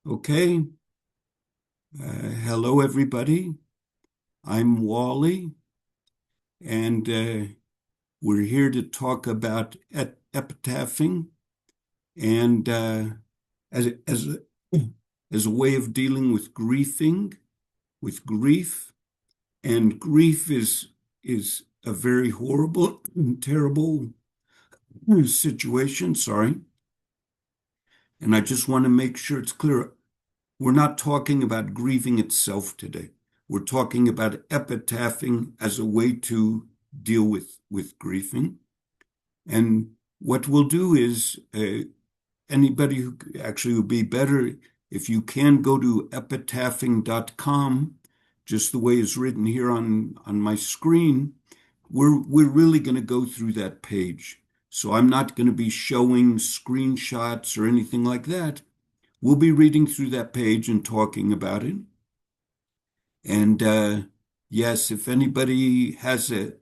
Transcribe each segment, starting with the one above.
Okay. Hello, everybody. I'm Wally, and we're here to talk about epitaphing and as as a, as a way of dealing with grief, and grief is a very horrible, terrible situation. Sorry, and I just want to make sure it's clear. We're not talking about grieving itself today. We're talking about epitaphing as a way to deal with grieving. And what we'll do is anybody who actually would be better if you can go to epitaphing.com, just the way it's written here on my screen. We're really going to go through that page. So I'm not going to be showing screenshots or anything like that. We'll be reading through that page and talking about it. And yes, if anybody has a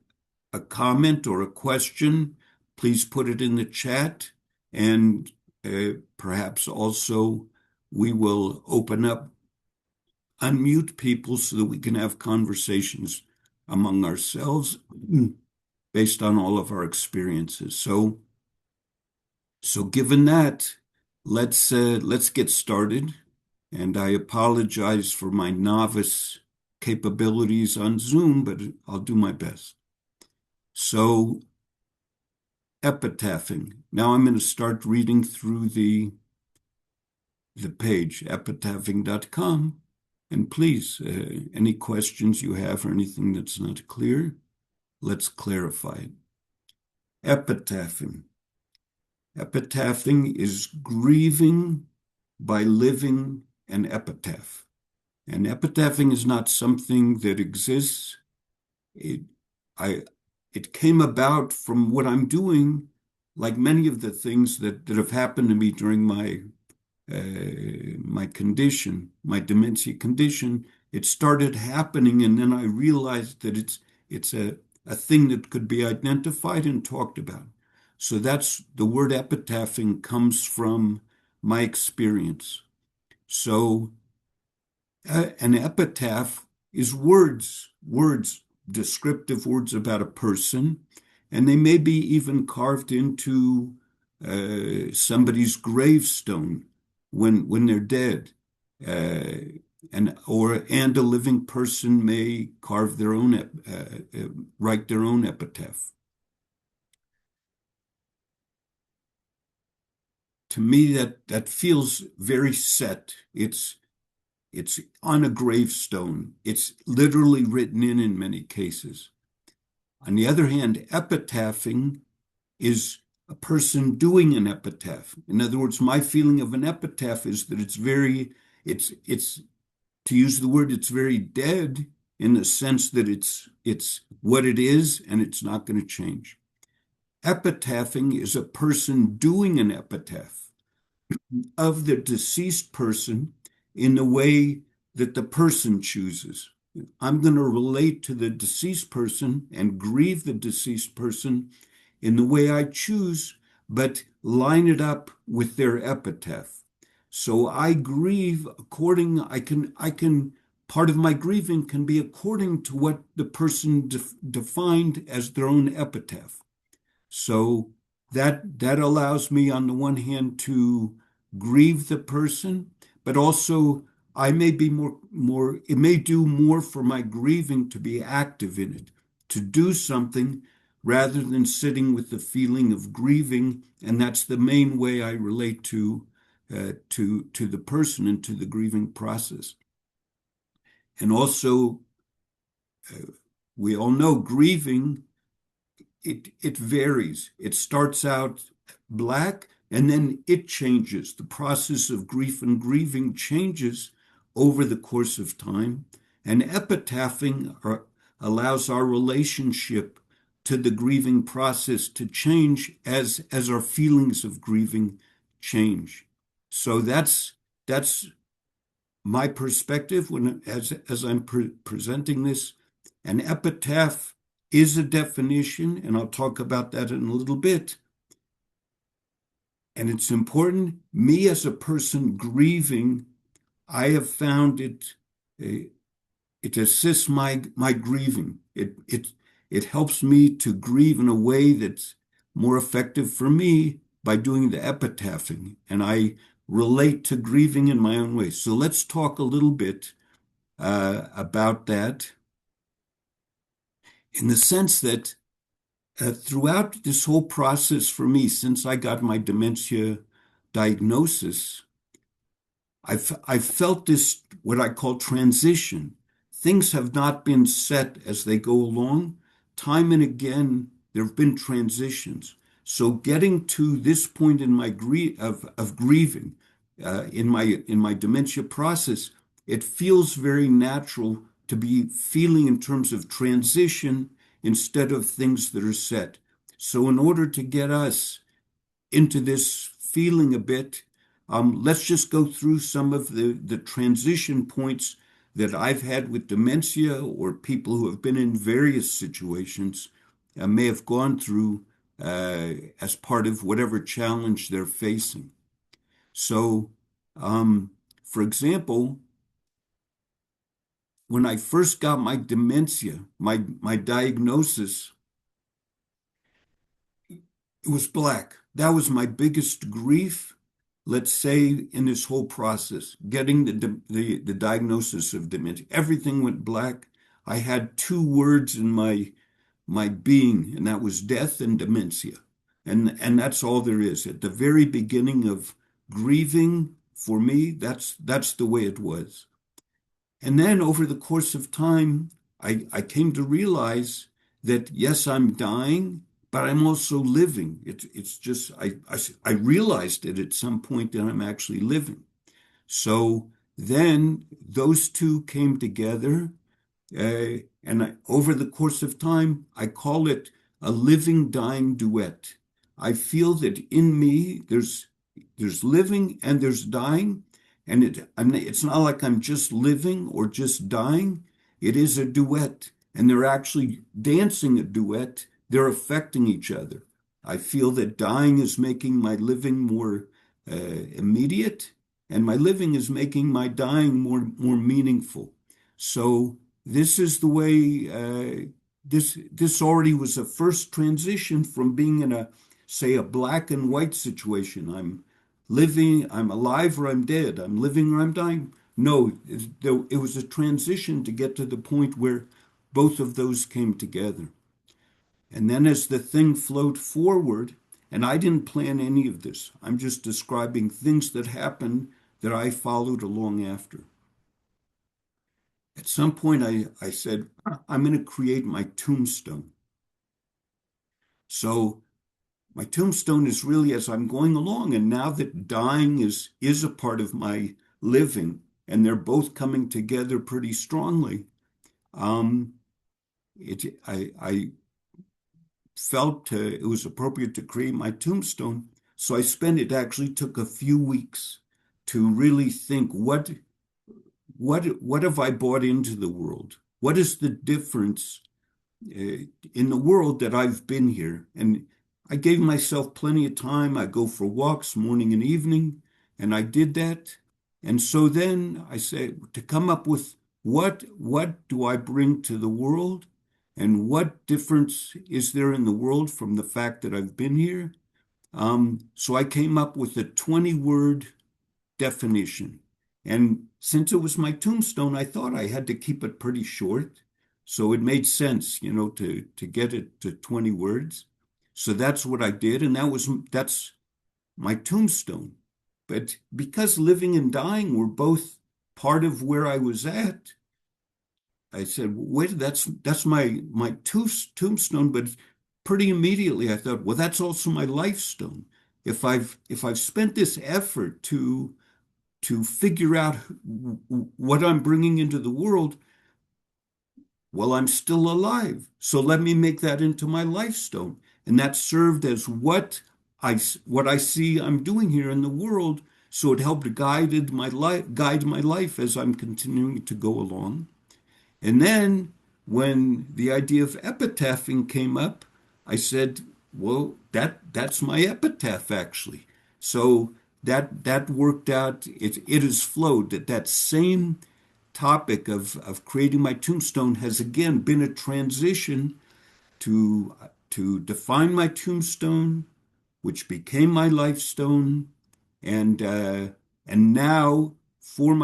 comment or a question, please put it in the chat. And perhaps also we will open up, unmute people so that we can have conversations among ourselves based on all of our experiences. So given that, let's get started. And I apologize for my novice capabilities on Zoom, but I'll do my best. So, epitaphing. Now I'm going to start reading through the page, epitaphing.com. And please, any questions you have or anything that's not clear, let's clarify it. Epitaphing. Epitaphing is grieving by living an epitaph. And epitaphing is not something that exists. It, I, it came about from what I'm doing, like many of the things that have happened to me during my condition, my dementia condition. It started happening, and then I realized that it's a thing that could be identified and talked about. So that's the word epitaphing comes from my experience. So an epitaph is words, descriptive words about a person, and they may be even carved into somebody's gravestone when they're dead. And a living person may carve their own write their own epitaph. To me, that feels very set. It's on a gravestone. It's literally written in many cases. On the other hand, epitaphing is a person doing an epitaph. In other words, my feeling of an epitaph is that it's to use the word, it's very dead in the sense that it's what it is and it's not going to change. Epitaphing is a person doing an epitaph of the deceased person in the way that the person chooses. I'm going to relate to the deceased person and grieve the deceased person in the way I choose, but line it up with their epitaph. So I grieve part of my grieving can be according to what the person defined as their own epitaph. So that allows me on the one hand to grieve the person, but also I may be it may do more for my grieving to be active in it, to do something rather than sitting with the feeling of grieving. And that's the main way I relate to the person and to the grieving process. And also, we all know grieving, it varies. It starts out black and then it changes. The process of grief and grieving changes over the course of time. And epitaphing allows our relationship to the grieving process to change as our feelings of grieving change. So that's my perspective as I'm presenting this. An epitaph is a definition, and I'll talk about that in a little bit. And it's important, me as a person grieving, I have found uh, it assists my grieving. It helps me to grieve in a way that's more effective for me by doing the epitaphing, and I relate to grieving in my own way. So let's talk a little bit about that in the sense that throughout this whole process for me, since I got my dementia diagnosis, I've felt this, what I call transition. Things have not been set as they go along. Time and again, there have been transitions. So getting to this point in my of grieving, in my dementia process, it feels very natural to be feeling in terms of transition instead of things that are set. So in order to get us into this feeling a bit, let's just go through some of the transition points that I've had with dementia or people who have been in various situations may have gone through as part of whatever challenge they're facing. So, um, for example, when I first got my dementia, my diagnosis, it was black. That was my biggest grief, let's say, in this whole process, getting the diagnosis of dementia. Everything went black. I had two words in my being, and that was death and dementia. And that's all there is. At the very beginning of grieving, for me, that's the way it was. And then over the course of time, I came to realize that yes, I'm dying, but I'm also living. It's just, I realized it at some point that I'm actually living. So then those two came together. Over the course of time, I call it a living dying duet. I feel that in me there's living and there's dying, and it's not like I'm just living or just dying. It is a duet, and they're actually dancing a duet. They're affecting each other. I feel that dying is making my living more immediate, and my living is making my dying more meaningful. So this is the way this already was a first transition from being in a, say, a black and white situation. I'm living, I'm alive or I'm dead. I'm living or I'm dying. No, it was a transition to get to the point where both of those came together. And then as the thing flowed forward, and I didn't plan any of this, I'm just describing things that happened that I followed along after. At some point, I said, I'm going to create my tombstone. So my tombstone is really as I'm going along. And now that dying is a part of my living, and they're both coming together pretty strongly, um, I felt it was appropriate to create my tombstone. So it actually took a few weeks to really think what have I brought into the world? What is the difference in the world that I've been here? And I gave myself plenty of time. I go for walks morning and evening, and I did that. And so then I said to come up with what do I bring to the world, and what difference is there in the world from the fact that I've been here? So I came up with a 20-word definition. And since it was my tombstone, I thought I had to keep it pretty short. So it made sense, to get it to 20 words. So that's what I did, and that's my tombstone. But because living and dying were both part of where I was at, I said, wait, that's my tombstone. But pretty immediately I thought, well, that's also my life stone. If I've spent this effort to figure out what I'm bringing into the world, well, I'm still alive. So let me make that into my life stone. And that served as what I see I'm doing here in the world. So it helped guide my life as I'm continuing to go along. And then when the idea of epitaphing came up, I said, well, that's my epitaph actually. So that worked out. It has flowed. That same topic of creating my tombstone has again been a transition to define my tombstone, which became my life stone, and uh, and now for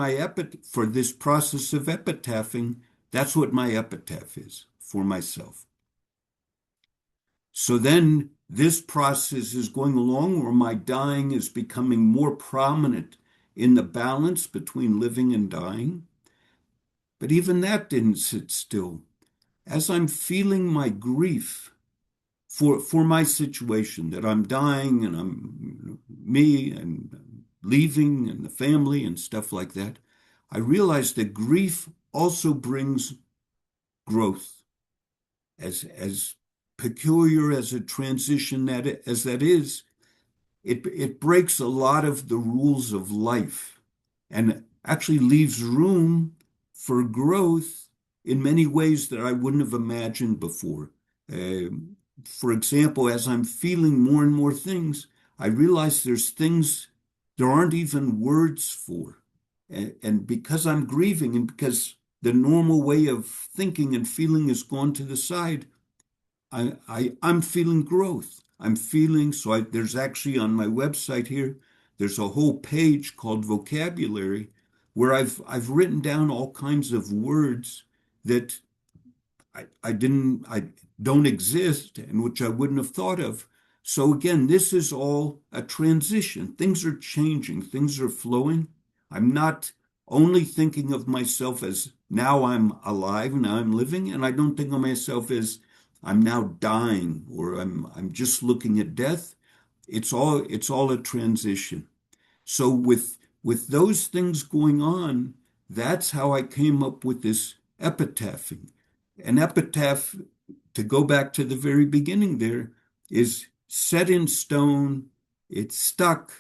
for this process of epitaphing, that's what my epitaph is for myself. So then this process is going along where my dying is becoming more prominent in the balance between living and dying. But even that didn't sit still. As I'm feeling my grief for my situation, that I'm dying and I'm me and leaving and the family and stuff like that, I realize that grief also brings growth. As peculiar as a transition as that is, it breaks a lot of the rules of life and actually leaves room for growth in many ways that I wouldn't have imagined before. For example, as I'm feeling more and more things, I realize there's things there aren't even words for. And because I'm grieving and because the normal way of thinking and feeling has gone to the side, I'm feeling growth. I'm feeling, there's actually on my website here, there's a whole page called vocabulary where I've written down all kinds of words that I don't exist and which I wouldn't have thought of. So again, this is all a transition. Things are changing, things are flowing. I'm not only thinking of myself as now I'm alive, now I'm living, and I don't think of myself as I'm now dying or I'm just looking at death. It's all a transition. So with those things going on, that's how I came up with this epitaphing. An epitaph, to go back to the very beginning there, is set in stone. It's stuck,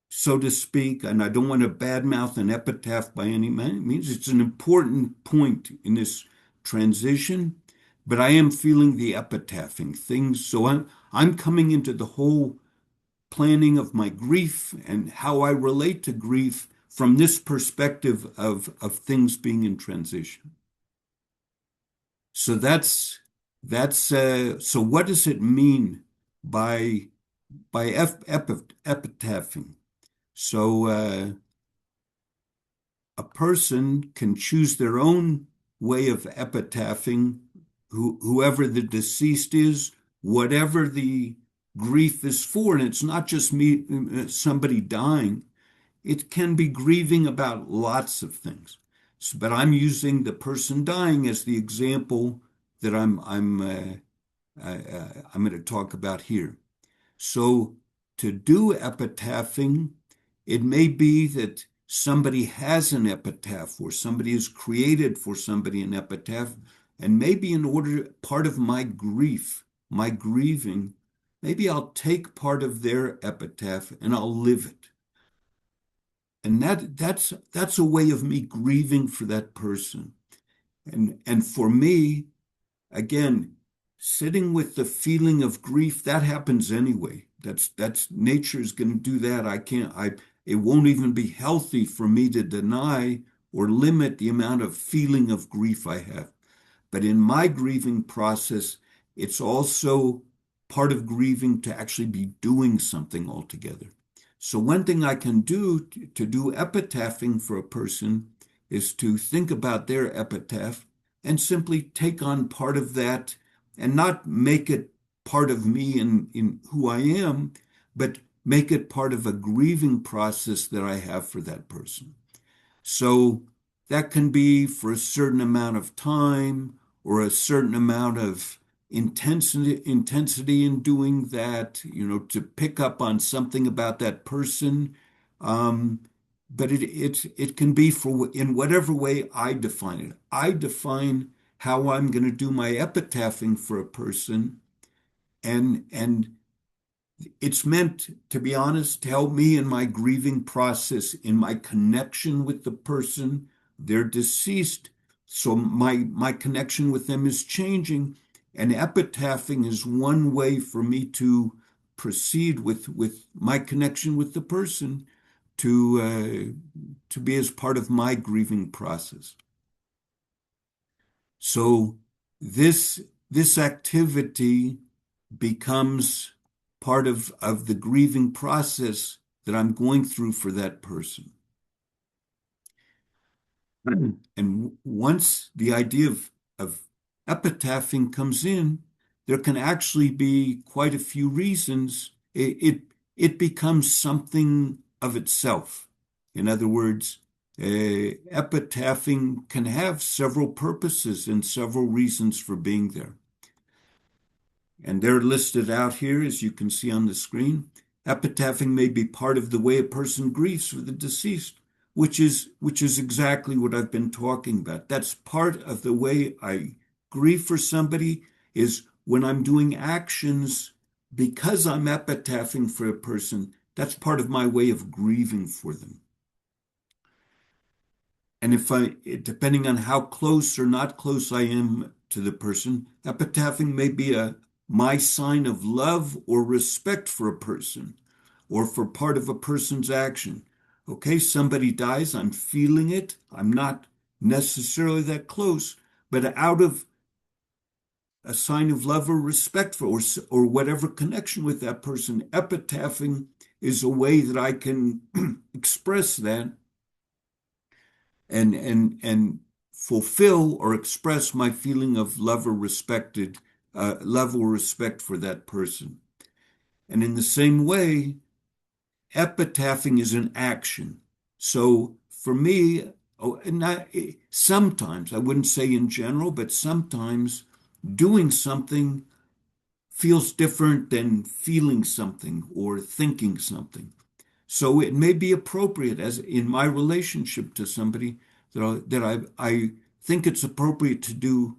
so to speak, and I don't want to badmouth an epitaph by any means. It's an important point in this transition, but I am feeling the epitaphing things. So I'm coming into the whole planning of my grief and how I relate to grief from this perspective of things being in transition. So so what does it mean by epitaphing? So a person can choose their own way of epitaphing, whoever the deceased is, whatever the grief is for. And it's not just somebody dying. It can be grieving about lots of things. But I'm using the person dying as the example that I'm going to talk about here. So to do epitaphing, it may be that somebody has an epitaph or somebody has created for somebody an epitaph, and maybe in order part of my grief, my grieving, maybe I'll take part of their epitaph and I'll live it. And that's a way of me grieving for that person. And for me, again, sitting with the feeling of grief, that happens anyway. That's nature is going to do that. It won't even be healthy for me to deny or limit the amount of feeling of grief I have. But in my grieving process, it's also part of grieving to actually be doing something altogether. So one thing I can do to do epitaphing for a person is to think about their epitaph and simply take on part of that and not make it part of me in who I am, but make it part of a grieving process that I have for that person. So that can be for a certain amount of time or a certain amount of intensity in doing that, to pick up on something about that person. Um, but it can be for in whatever way I define it. I define how I'm going to do my epitaphing for a person, and it's meant, to be honest, to help me in my grieving process, in my connection with the person. They're deceased, so my connection with them is changing. And epitaphing is one way for me to proceed with my connection with the person to be as part of my grieving process. So this this activity becomes part of the grieving process that I'm going through for that person. And once the idea of epitaphing comes in, there can actually be quite a few reasons. It becomes something of itself. In other words, epitaphing can have several purposes and several reasons for being there. And they're listed out here, as you can see on the screen. Epitaphing may be part of the way a person grieves for the deceased, which is exactly what I've been talking about. That's part of the way I grieve for somebody, is when I'm doing actions because I'm epitaphing for a person. That's part of my way of grieving for them. And depending on how close or not close I am to the person, epitaphing may be my sign of love or respect for a person or for part of a person's action. Okay, somebody dies, I'm feeling it. I'm not necessarily that close, but out of a sign of love or respect for, or whatever connection with that person, epitaphing is a way that I can express that and fulfill or express my feeling of love or respect for that person. And in the same way, epitaphing is an action. So for me, sometimes, I wouldn't say in general, but sometimes doing something feels different than feeling something or thinking something. So it may be appropriate, as in my relationship to somebody, that I think it's appropriate to do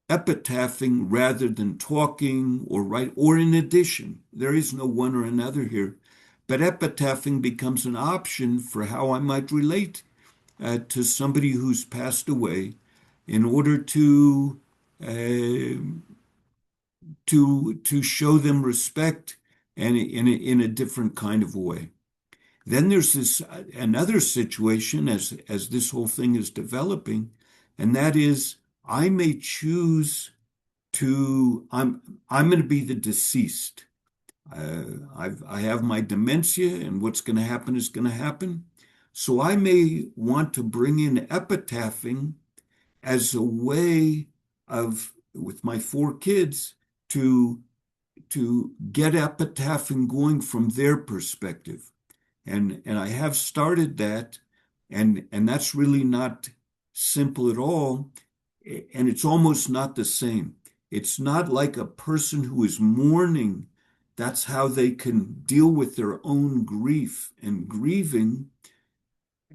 epitaphing rather than talking or write, or in addition. There is no one or another here. But epitaphing becomes an option for how I might relate to somebody who's passed away in order uh, to show them respect and in a different kind of way. Then there's this another situation as this whole thing is developing, and that is I may choose to I'm going to be the deceased. I have my dementia, and what's going to happen is going to happen. So I may want to bring in epitaphing as a way of, with my four kids, to get epitaphing going from their perspective. And I have started that, and that's really not simple at all, and it's almost not the same. It's not like a person who is mourning. That's how they can deal with their own grief and grieving,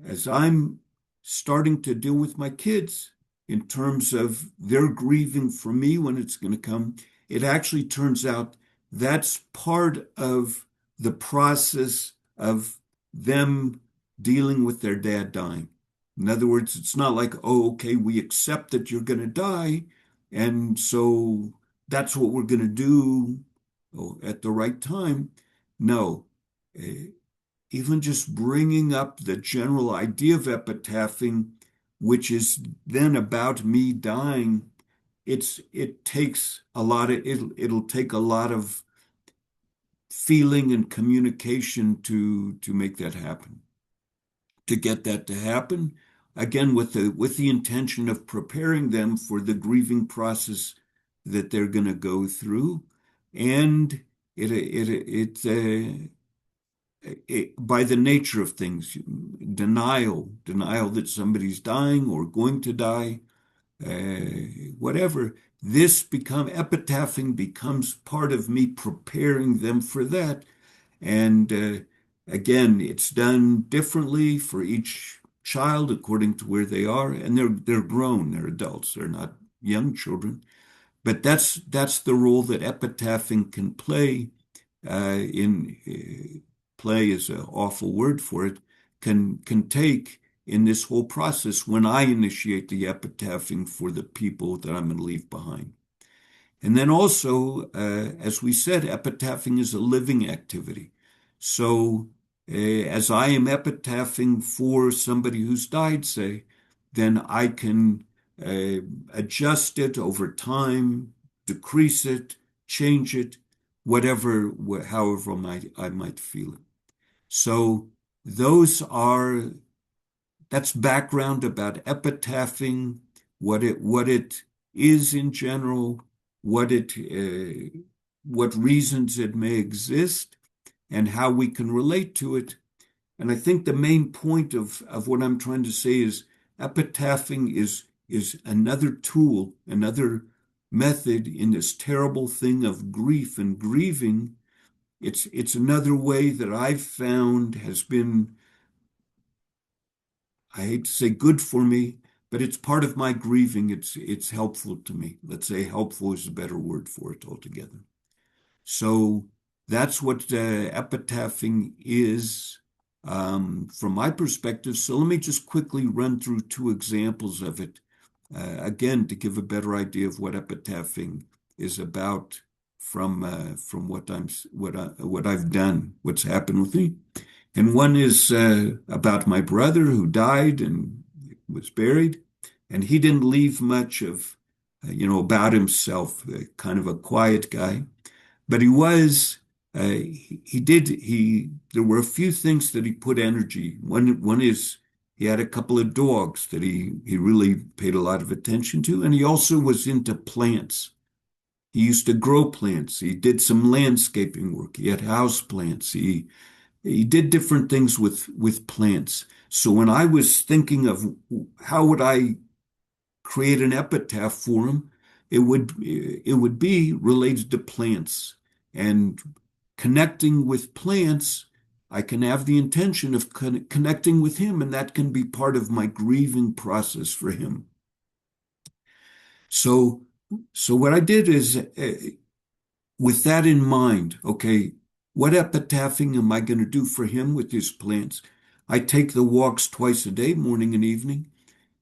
as I'm starting to deal with my kids in terms of their grieving for me when it's going to come. It actually turns out that's part of the process of them dealing with their dad dying. In other words, it's not like, oh, okay, we accept that you're going to die, and so that's what we're going to do at the right time. No, even just bringing up the general idea of epitaphing, which is then about me dying, it takes a lot of it'll take a lot of feeling and communication to make that happen. To get that to happen, again with the intention of preparing them for the grieving process that they're going to go through, and by the nature of things, denial that somebody's dying or going to die, whatever. Epitaphing becomes part of me preparing them for that. And again, it's done differently for each child according to where they are, and they're grown, they're adults, they're not young children. But that's the role that epitaphing can play in play is an awful word for it, can take in this whole process when I initiate the epitaphing for the people that I'm going to leave behind. And then also, as we said, epitaphing is a living activity. So, as I am epitaphing for somebody who's died, say, then I can uh, adjust it over time, decrease it, change it, whatever, however I might feel it. So, those are that's background about epitaphing, what it is in general, what reasons it may exist, and how we can relate to it. And I think the main point of what I'm trying to say is epitaphing is another tool, another method in this terrible thing of grief and grieving. It's another way that I've found has been, I hate to say good for me, but it's part of my grieving. It's helpful to me. Let's say helpful is a better word for it altogether. So that's what epitaphing is from my perspective. So let me just quickly run through two examples of it, again, to give a better idea of what epitaphing is about from what I've done, what's happened with me. And one is about my brother who died and was buried, and he didn't leave much of, about himself, kind of a quiet guy. But he was, there were a few things that he put energy. One is he had a couple of dogs that he really paid a lot of attention to, and he also was into plants. He used to grow plants. He did some landscaping work. He had house plants. He did different things with plants. So when I was thinking of how would I create an epitaph for him, it would be related to plants and connecting with plants. I can have the intention of connecting with him, and that can be part of my grieving process for him. So, so what I did is, with that in mind, okay, what epitaphing am I going to do for him with his plants? I take the walks twice a day, morning and evening.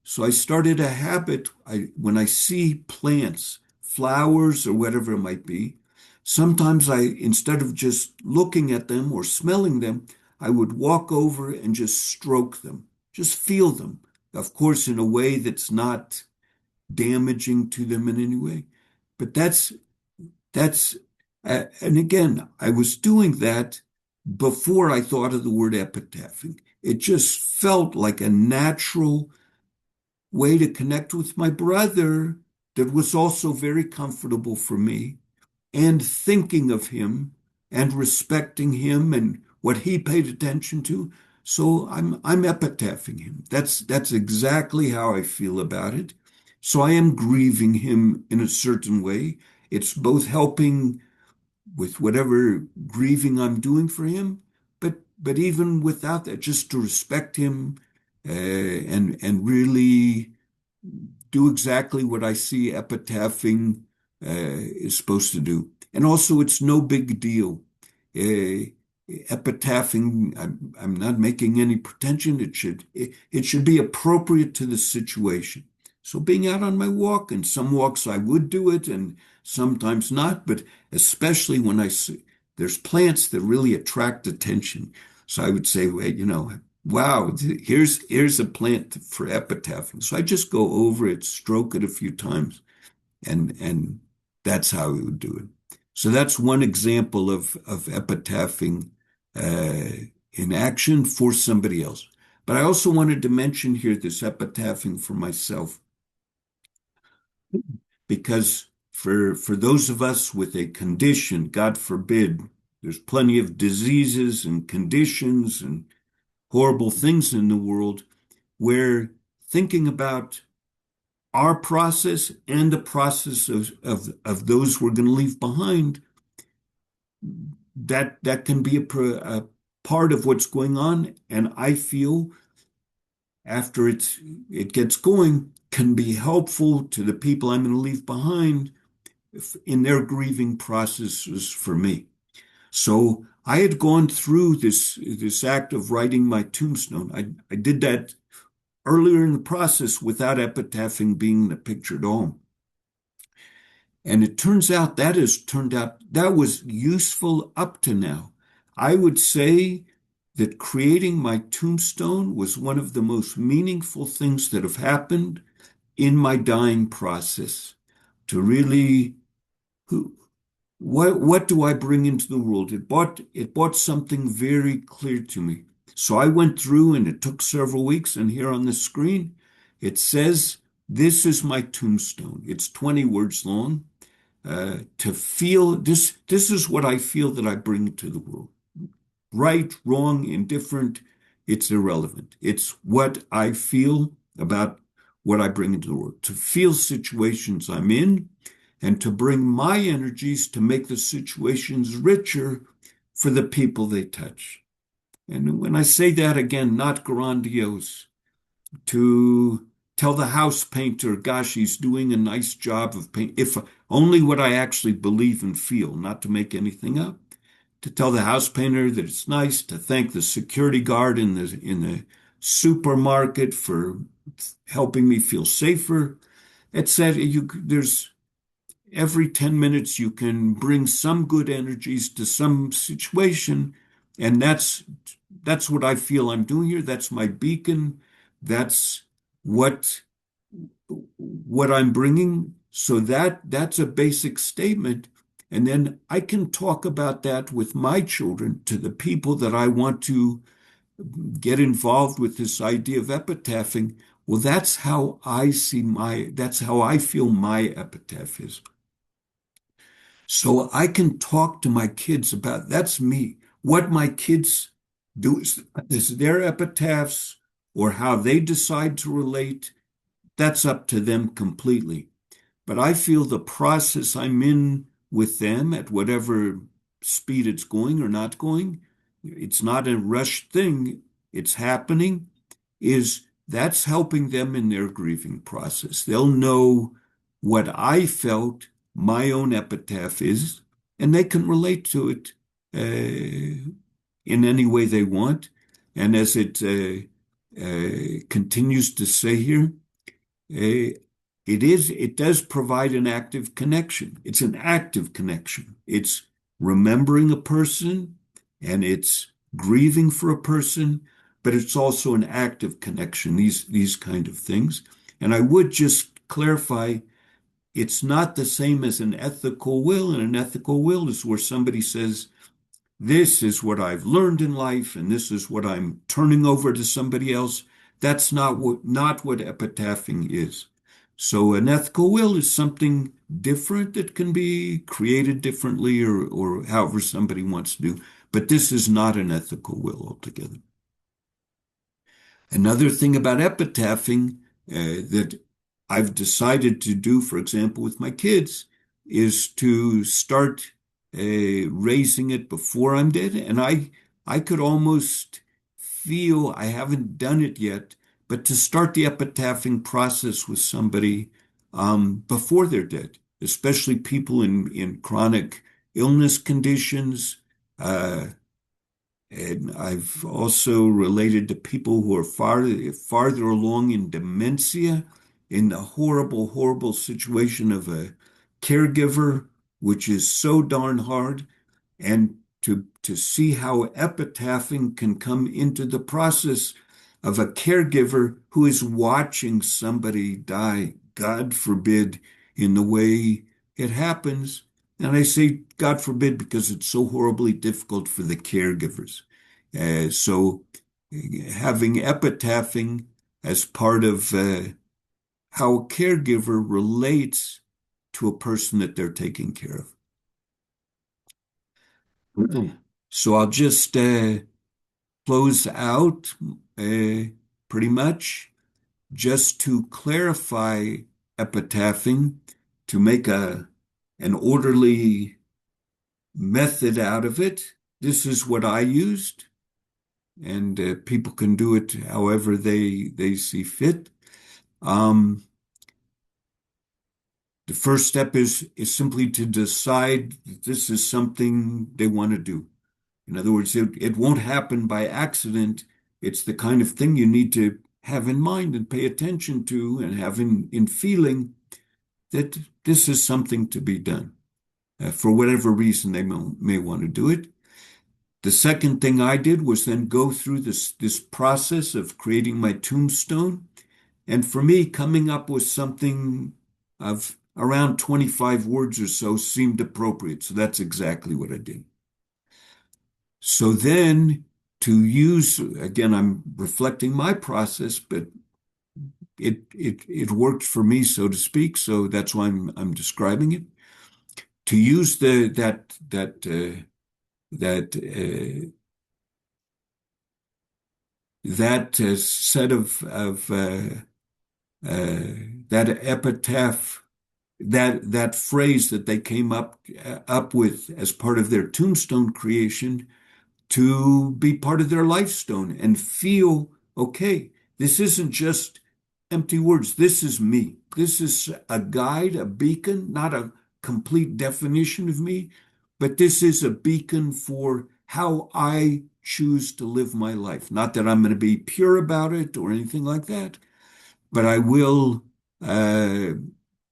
So I started a habit. When I see plants, flowers, or whatever it might be, sometimes instead of just looking at them or smelling them, I would walk over and just stroke them, just feel them. Of course, in a way that's not damaging to them in any way. But that's, and again, I was doing that before I thought of the word epitaphing. It just felt like a natural way to connect with my brother that was also very comfortable for me, and thinking of him and respecting him and what he paid attention to. So I'm epitaphing him. That's exactly how I feel about it. So I am grieving him in a certain way. It's both helping with whatever grieving I'm doing for him, but even without that, just to respect him and really do exactly what I see epitaphing is supposed to do. And also, it's no big deal. Uh, Epitaphing, I'm not making any pretension. It should be appropriate to the situation. So being out on my walk, and some walks I would do it, and sometimes not, but especially when I see there's plants that really attract attention. So I would say, well, wow, here's a plant for epitaphing. So I just go over it, stroke it a few times, and that's how we would do it. So that's one example of epitaphing in action for somebody else. But I also wanted to mention here this epitaphing for myself, because for those of us with a condition, God forbid, there's plenty of diseases and conditions and horrible things in the world where thinking about our process and the process of those we're going to leave behind, that can be a part of what's going on. And I feel after it gets going, can be helpful to the people I'm going to leave behind in their grieving processes for me. So I had gone through this act of writing my tombstone. I did that earlier in the process without epitaphing being the picture at all. And it turns out that has turned out that was useful up to now. I would say that creating my tombstone was one of the most meaningful things that have happened in my dying process. To really, who, what do I bring into the world? It brought something very clear to me. So I went through and it took several weeks, and here on the screen it says, "This is my tombstone." It's 20 words long. To feel this is what I feel that I bring to the world. Right, wrong, indifferent, it's irrelevant. It's what I feel about what I bring into the world. To feel situations I'm in and to bring my energies to make the situations richer for the people they touch. And when I say that again, not grandiose, to tell the house painter, gosh, he's doing a nice job of paint. If only what I actually believe and feel, not to make anything up. To tell the house painter that it's nice, to thank the security guard in the supermarket for helping me feel safer, etc. There's every 10 minutes you can bring some good energies to some situation, and that's what I feel I'm doing here. That's my beacon. That's what what I'm bringing. So that's a basic statement. And then I can talk about that with my children to the people that I want to get involved with this idea of epitaphing. Well, that's how I feel my epitaph is. So I can talk to my kids about that's me. What my kids do is their epitaphs or how they decide to relate. That's up to them completely. But I feel the process I'm in with them at whatever speed it's going or not going, it's not a rushed thing, it's happening, is that's helping them in their grieving process. They'll know what I felt my own epitaph is, and they can relate to it in any way they want. And as it continues to say here, uh, it does provide an active connection. It's an active connection. It's remembering a person and it's grieving for a person, but it's also an active connection, these kind of things. And I would just clarify, it's not the same as an ethical will. And an ethical will is where somebody says, this is what I've learned in life, and this is what I'm turning over to somebody else. That's not what epitaphing is. So an ethical will is something different that can be created differently or however somebody wants to do. But this is not an ethical will altogether. Another thing about epitaphing that I've decided to do, for example, with my kids, is to start raising it before I'm dead. And I could almost feel, I haven't done it yet, but to start the epitaphing process with somebody before they're dead, especially people in chronic illness conditions, uh, and I've also related to people who are farther along in dementia, in the horrible, horrible situation of a caregiver, which is so darn hard, and to see how epitaphing can come into the process of a caregiver who is watching somebody die, God forbid, in the way it happens. And I say God forbid because it's so horribly difficult for the caregivers. So having epitaphing as part of how a caregiver relates to a person that they're taking care of. So I'll just close out pretty much just to clarify epitaphing, to make an orderly method out of it. This is what I used, and people can do it however they see fit. Um, the first step is simply to decide that this is something they want to do. In other words, it won't happen by accident. It's the kind of thing you need to have in mind and pay attention to and have in feeling that this is something to be done. For whatever reason they may want to do it. The second thing I did was then go through this process of creating my tombstone. And for me, coming up with something of around 25 words or so seemed appropriate. So that's exactly what I did. So then to use, again, I'm reflecting my process, but it worked for me, so to speak. So that's why I'm describing it. To use that set of that epitaph, that phrase that they came up with as part of their tombstone creation to be part of their lifestone and feel, okay, this isn't just empty words. This is me. This is a guide, a beacon, not a complete definition of me, but this is a beacon for how I choose to live my life. Not that I'm going to be pure about it or anything like that, but I will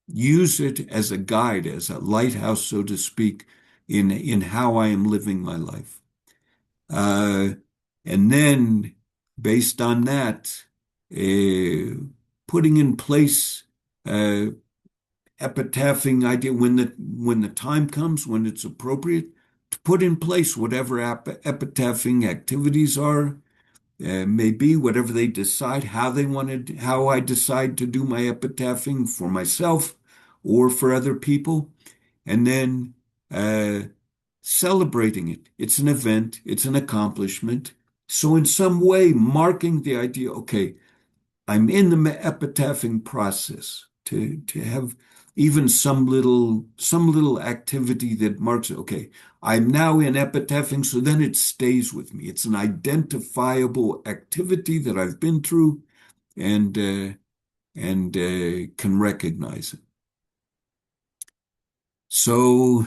use it as a guide, as a lighthouse, so to speak, in how I am living my life. And then, based on that, putting in place epitaphing idea when the time comes, when it's appropriate, to put in place whatever epitaphing activities are, maybe whatever they decide, how I decide to do my epitaphing for myself or for other people, and then celebrating it. It's an event, it's an accomplishment. So in some way, marking the idea, okay, I'm in the epitaphing process to have even some little activity that marks it. Okay, I'm now in epitaphing, so then it stays with me. It's an identifiable activity that I've been through and can recognize it. So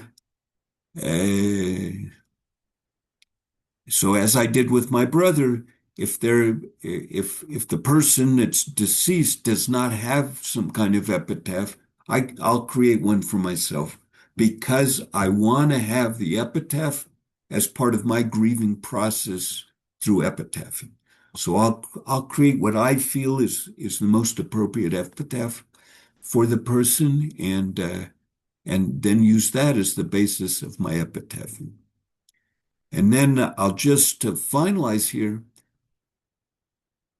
so as I did with my brother, if the person that's deceased does not have some kind of epitaph, I'll create one for myself because I want to have the epitaph as part of my grieving process through epitaphing. So I'll create what I feel is the most appropriate epitaph for the person and then use that as the basis of my epitaphing. And then I'll just to finalize here.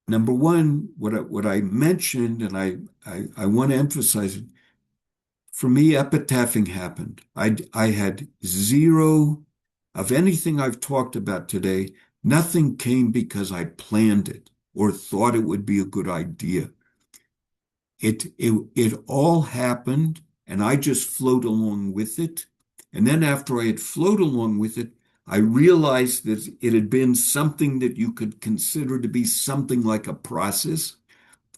Number one, what I mentioned, and I want to emphasize it. For me, epitaphing happened. I had zero of anything I've talked about today. Nothing came because I planned it or thought it would be a good idea. It all happened, and I just flowed along with it. And then after I had flowed along with it, I realized that it had been something that you could consider to be something like a process.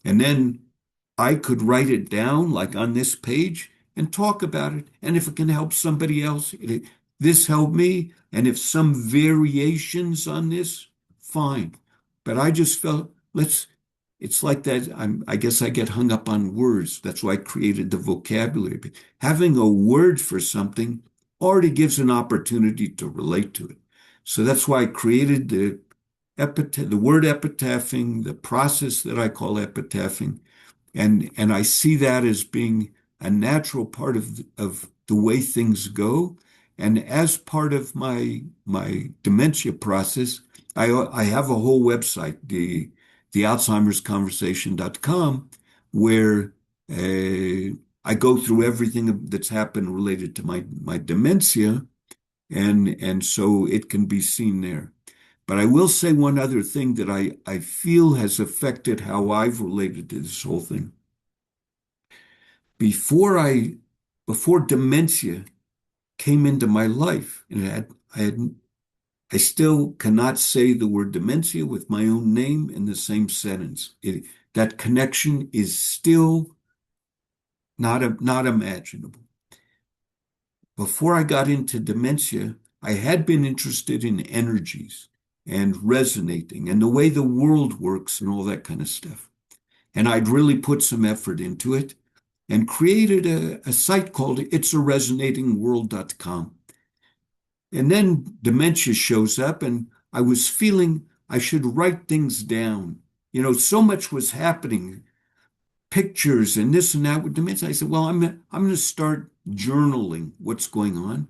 And then I could write it down like on this page and talk about it. And if it can help somebody else, this helped me. And if some variations on this, fine. But I just felt, it's like that. I guess I get hung up on words. That's why I created the vocabulary. But having a word for something already gives an opportunity to relate to it. So that's why I created the word epitaphing, the process that I call epitaphing, and I see that as being a natural part of the way things go. And as part of my dementia process, I have a whole website, the alzheimersconversation.com, where I go through everything that's happened related to my dementia, and so it can be seen there. But I will say one other thing that I feel has affected how I've related to this whole thing. Before dementia came into my life, and I still cannot say the word dementia with my own name in the same sentence. That connection is still not imaginable. Before I got into dementia, I had been interested in energies and resonating and the way the world works and all that kind of stuff. And I'd really put some effort into it. and created a site called itsaresonatingworld.com. And then dementia shows up, and I was feeling I should write things down. So much was happening, pictures and this and that with dementia. I said, well, I'm going to start journaling what's going on.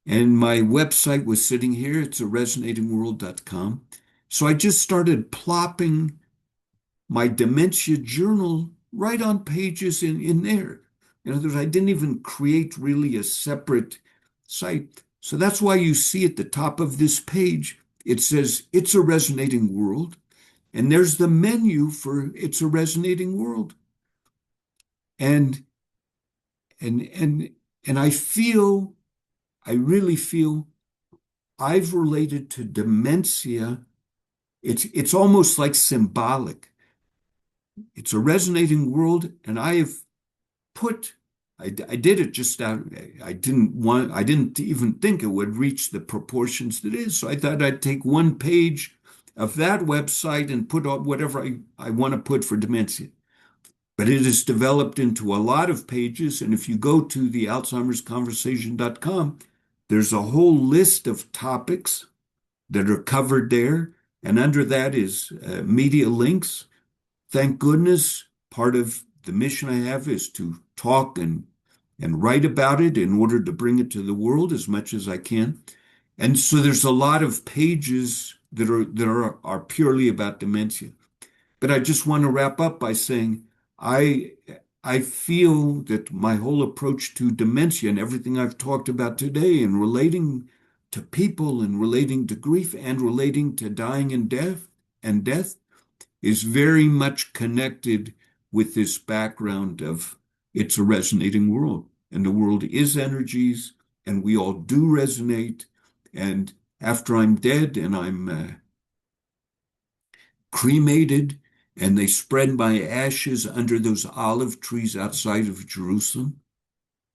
And my website was sitting here. It's a resonatingworld.com. So I just started plopping my dementia journal right on pages in there. In other words, I didn't even create really a separate site. So that's why you see at the top of this page, it says, It's a Resonating World. And there's the menu for It's a Resonating World. And and and and I really feel I've related to dementia. It's almost like symbolic. It's a resonating world, and put I did it just out. I didn't even think it would reach the proportions that it is. So I thought I'd take one page of that website and put up whatever I want to put for dementia. But it is developed into a lot of pages. And if you go to the alzheimersconversation.com, there's a whole list of topics that are covered there. And under that is media links. Thank goodness, part of the mission I have is to talk and write about it in order to bring it to the world as much as I can. And so there's a lot of pages that are purely about dementia. But I just want to wrap up by saying I I feel that my whole approach to dementia and everything I've talked about today and relating to people and relating to grief and relating to dying and death is very much connected with this background of it's a resonating world. And the world is energies, and we all do resonate. And after I'm dead and I'm cremated, and they spread my ashes under those olive trees outside of Jerusalem,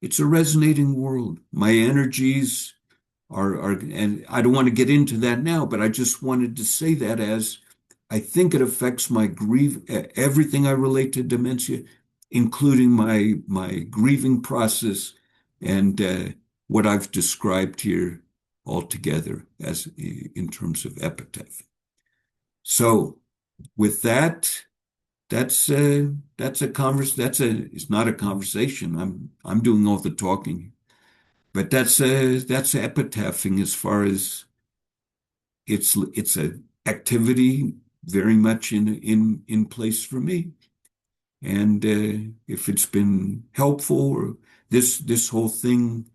it's a resonating world. My energies and I don't want to get into that now, but I just wanted to say that as I think it affects my grief, everything I relate to dementia, including my grieving process and what I've described here altogether as in terms of epitaph. So with that, that's a it's not a conversation. I'm doing all the talking, but that's epitaphing as far as it's a activity very much in place for me. And if it's been helpful, or this whole thing,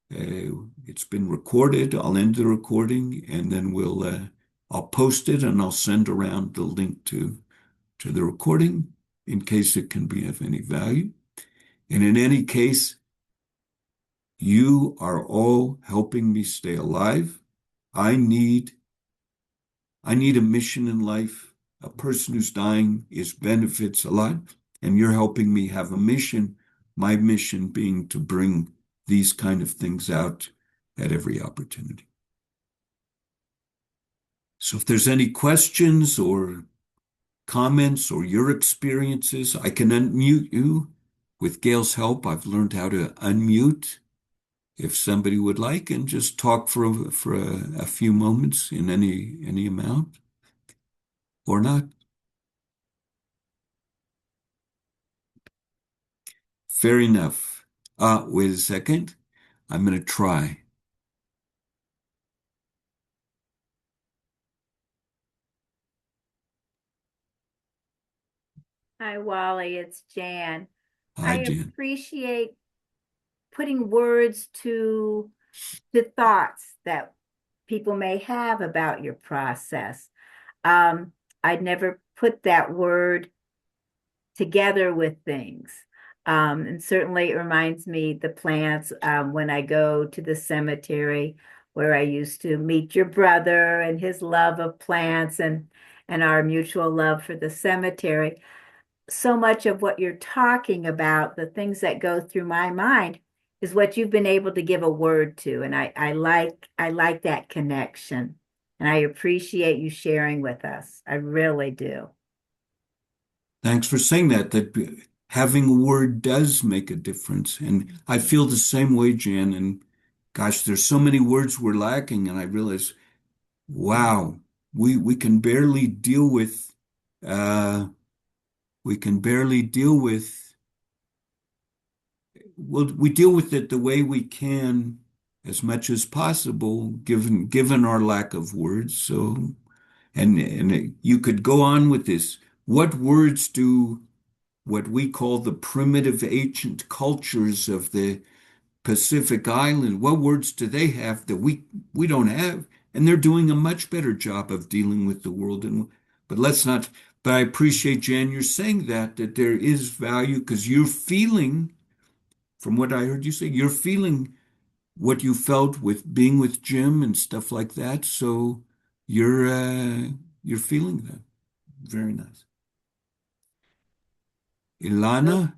it's been recorded. I'll end the recording, and then I'll post it, and I'll send around the link to the recording in case it can be of any value. And in any case, you are all helping me stay alive. I need I need a mission in life. A person who's dying is benefits a lot, and you're helping me have a mission. My mission being to bring these kind of things out at every opportunity. So if there's any questions or comments or your experiences, I can unmute you. With Gail's help, I've learned how to unmute if somebody would like and just talk for a few moments in any amount or not. Fair enough. Wait a second. I'm going to try. Hi, Wally. It's Jan. Hi, I Jan. appreciate putting words to the thoughts that people may have about your process. I'd never put that word together with things. And certainly it reminds me the plants when I go to the cemetery where I used to meet your brother and his love of plants and our mutual love for the cemetery. So much of what you're talking about, the things that go through my mind, is what you've been able to give a word to. And I like that connection. And I appreciate you sharing with us. I really do. Thanks for saying that. having a word does make a difference. And I feel the same way, Jan. And gosh, there's so many words we're lacking. And I realize, wow, we can barely deal with, uh, we can barely deal with, well, we deal with it the way we can as much as possible, given our lack of words. So, and you could go on with this. What words do what we call the primitive ancient cultures of the Pacific Island, what words do they have that we don't have? And they're doing a much better job of dealing with the world. And but let's not. But I appreciate Jan, you're saying that there is value because you're feeling, from what I heard you say, you're feeling what you felt with being with Jim and stuff like that. So you're feeling that. Very nice. Elena.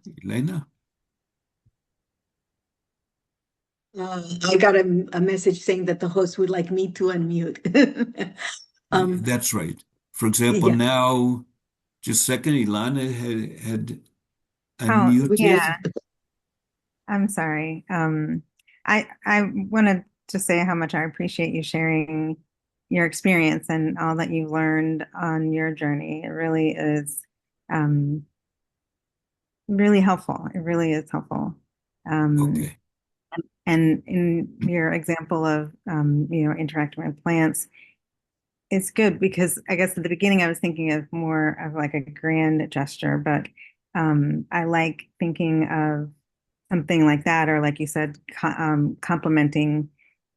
I got a message saying that the host would like me to unmute. Um, That's right. For example, yeah, now, just a second, Ilana had Oh, which unmuted. is yeah, I'm sorry. I wanted to say how much I appreciate you sharing your experience and all that you've learned on your journey. It really is um, really helpful. It really is helpful. Um, Okay. and in your example of interacting with plants, it's good because I guess at the beginning I was thinking of more of like a grand gesture, but I like thinking of something like that, or like you said, complimenting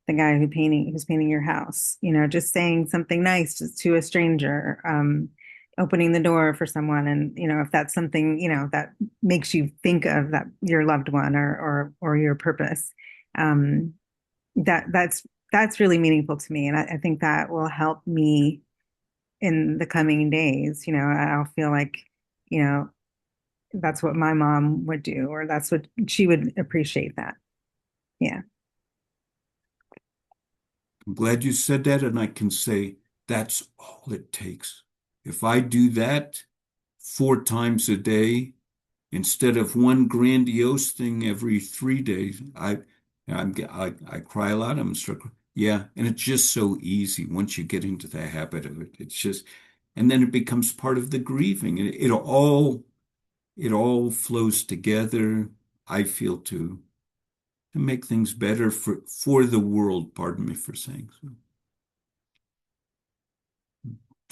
the guy who's painting your house. You know, just saying something nice to a stranger, opening the door for someone, and if that's something that makes you think of that your loved one or your purpose, um, that's really meaningful to me, and I think that will help me in the coming days. I'll feel like you know that's what my mom would do, or that's what she would appreciate that. Yeah. I'm glad you said that, and I can say that's all it takes. If I do that 4 times a day instead of one grandiose thing every 3 days, I cry a lot. I'm struck. Yeah, and it's just so easy once you get into the habit of it. It's just, and then it becomes part of the grieving, and it all flows together. I feel to make things better for the world. Pardon me for saying so.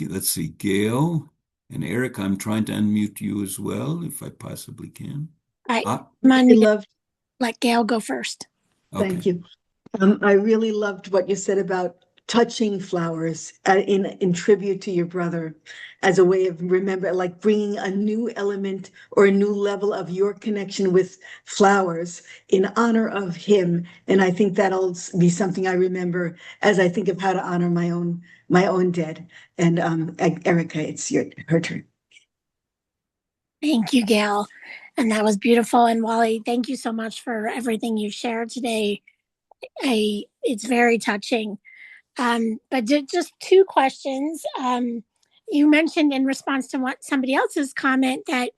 Okay, let's see, Gail and Eric. I'm trying to unmute you as well, if I possibly can. I Ah, mind I me to loved, let Gail go first. thank okay. you. I really loved what you said about touching flowers in tribute to your brother as a way of remember, like bringing a new element or a new level of your connection with flowers in honor of him. And I think that'll be something I remember as I think of how to honor my own dead. And Erica, it's her turn. Thank you, Gail. And that was beautiful. And Wally, thank you so much for everything you shared today. It's very touching. But just two questions. You mentioned in response to what somebody else's comment that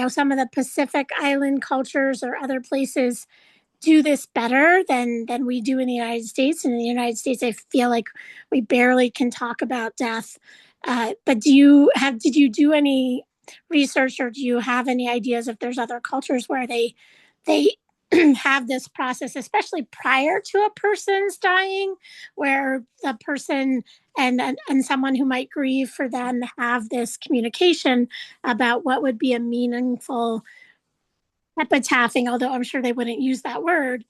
some of the Pacific Island cultures or other places do this better than we do in the United States. And in the United States, I feel like we barely can talk about death. But did you do any research, or do you have any ideas if there's other cultures where they have this process, especially prior to a person's dying, where the person and someone who might grieve for them have this communication about what would be a meaningful epitaphing, although I'm sure they wouldn't use that word.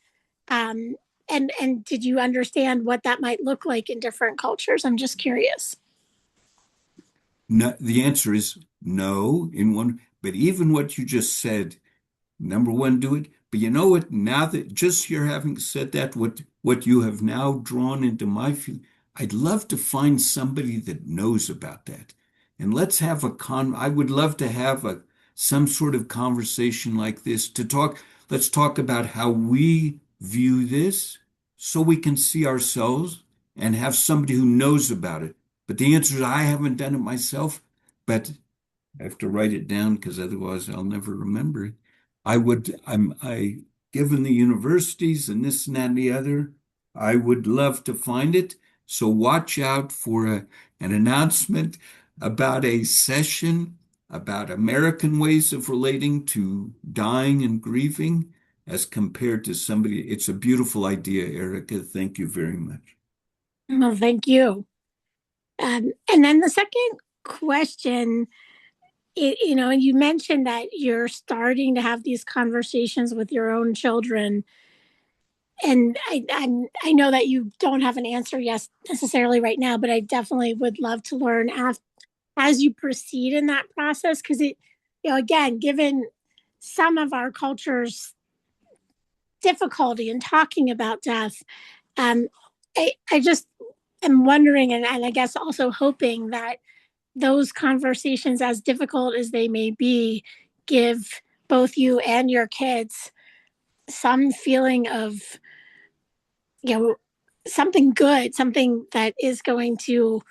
Um, and did you understand what that might look like in different cultures? I'm just curious. No, the answer is no in one, but even what you just said, number one, do it. But you know what? Now that just you're having said that, what you have now drawn into my field, I'd love to find somebody that knows about that. And let's have I would love to have some sort of conversation like this to talk. Let's talk about how we view this so we can see ourselves and have somebody who knows about it. But the answer is I haven't done it myself, but I have to write it down because otherwise I'll never remember it. Given the universities and this and that and the other, I would love to find it. So watch out for an announcement about a session about American ways of relating to dying and grieving as compared to somebody. It's a beautiful idea, Erica. Thank you very much. Well, thank you. And then the second question, and you mentioned that you're starting to have these conversations with your own children. And I know that you don't have an answer, yes, necessarily right now, but I definitely would love to learn as you proceed in that process. Because again, given some of our culture's difficulty in talking about death, um, I just am wondering, and I guess also hoping that those conversations, as difficult as they may be, give both you and your kids some feeling of, you know, something good, something that is going to,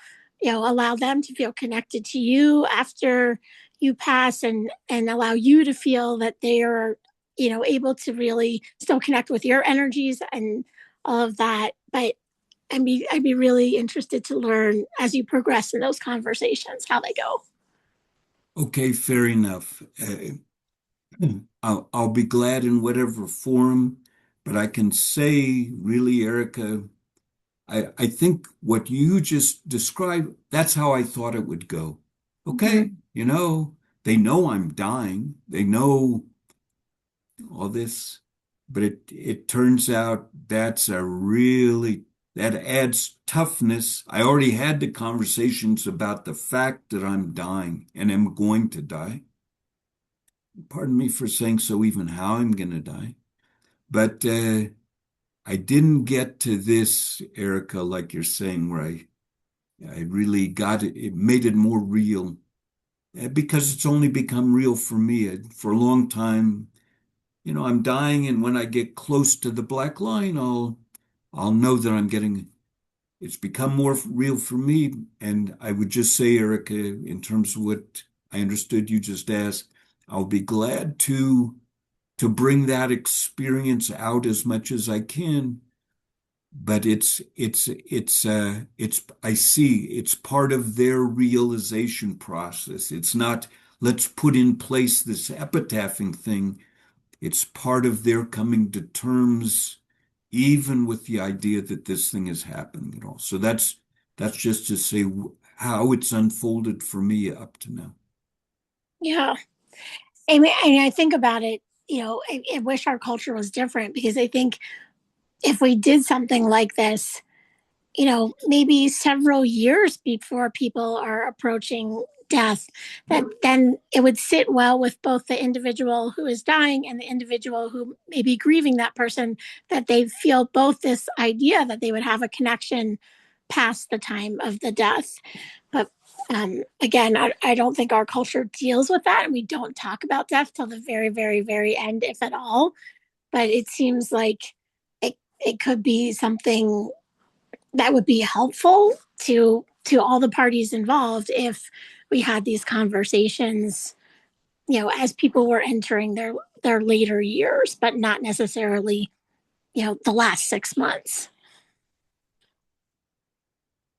allow them to feel connected to you after you pass, and allow you to feel that they are, able to really still connect with your energies and all of that. But I'd be really interested to learn as you progress in those conversations how they go. Okay, fair enough. I'll be glad in whatever form, but I can say, really, Erica, I think what you just described, that's how I thought it would go. Okay, Mhm. they know I'm dying. They know all this, but it turns out that adds toughness. I already had the conversations about the fact that I'm dying and am going to die. Pardon me for saying so, even how I'm going to die. But I didn't get to this, Erica, like you're saying, where I really got it. It made it more real because it's only become real for me. For a long time, I'm dying, and when I get close to the black line, I'll know that I'm getting. It's become more real for me, and I would just say, Erica, in terms of what I understood you just asked, I'll be glad to bring that experience out as much as I can. But I see it's part of their realization process. It's not, let's put in place this epitaphing thing. It's part of their coming to terms, even with the idea that this thing is happening at all. So that's just to say how it's unfolded for me up to now. Yeah. I think about it, I wish our culture was different, because I think if we did something like this, maybe several years before people are approaching death, that then it would sit well with both the individual who is dying and the individual who may be grieving that person, that they feel both this idea that they would have a connection past the time of the death. But again, I don't think our culture deals with that, and we don't talk about death till the very, very, very end, if at all. But it seems like it could be something that would be helpful to all the parties involved if we had these conversations, as people were entering their later years, but not necessarily, the last 6 months.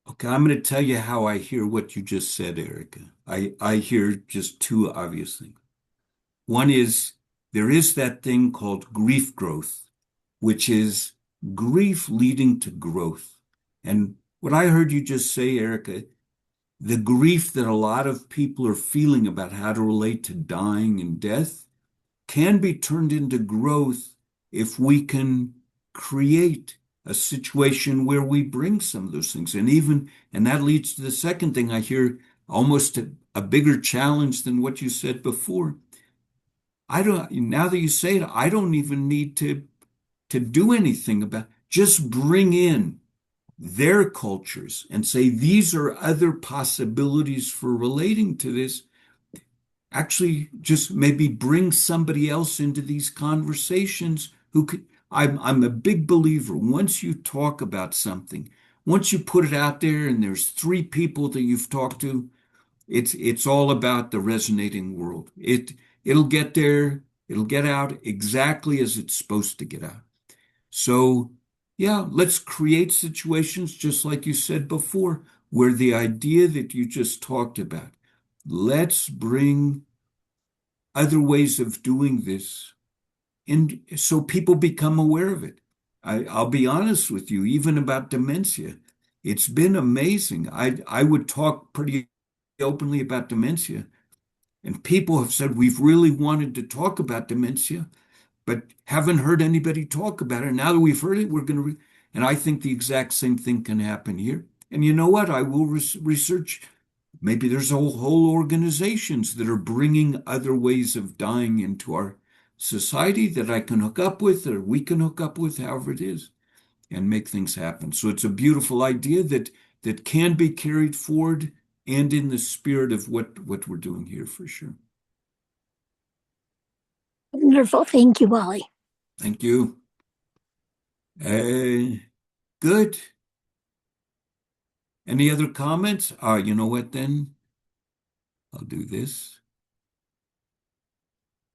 Okay, I'm going to tell you how I hear what you just said, Erica. I hear just two obvious things. One is there is that thing called grief growth, which is grief leading to growth. And what I heard you just say, Erica, the grief that a lot of people are feeling about how to relate to dying and death can be turned into growth if we can create a situation where we bring some of those things. And that leads to the second thing I hear, almost a bigger challenge than what you said before. Now that you say it, I don't even need to do anything about, just bring in their cultures and say, these are other possibilities for relating to this. Actually, just maybe bring somebody else into these conversations who could. I'm a big believer. Once you talk about something, once you put it out there and there's three people that you've talked to, It's all about the resonating world. It'll get there, it'll get out exactly as it's supposed to get out. So, yeah, let's create situations just like you said before, where the idea that you just talked about, let's bring other ways of doing this, and so people become aware of it. I'll be honest with you, even about dementia. It's been amazing. I would talk pretty openly about dementia, and people have said, we've really wanted to talk about dementia, but haven't heard anybody talk about it. Now that we've heard it, we're going to, and I think the exact same thing can happen here. And you know what? I will research. Maybe there's whole organizations that are bringing other ways of dying into our society that I can hook up with, or we can hook up with, however it is, and make things happen. So it's a beautiful idea that can be carried forward and in the spirit of what we're doing here for sure. Wonderful. Thank you, Wally. Thank you. Good. Any other comments? You know what then? I'll do this.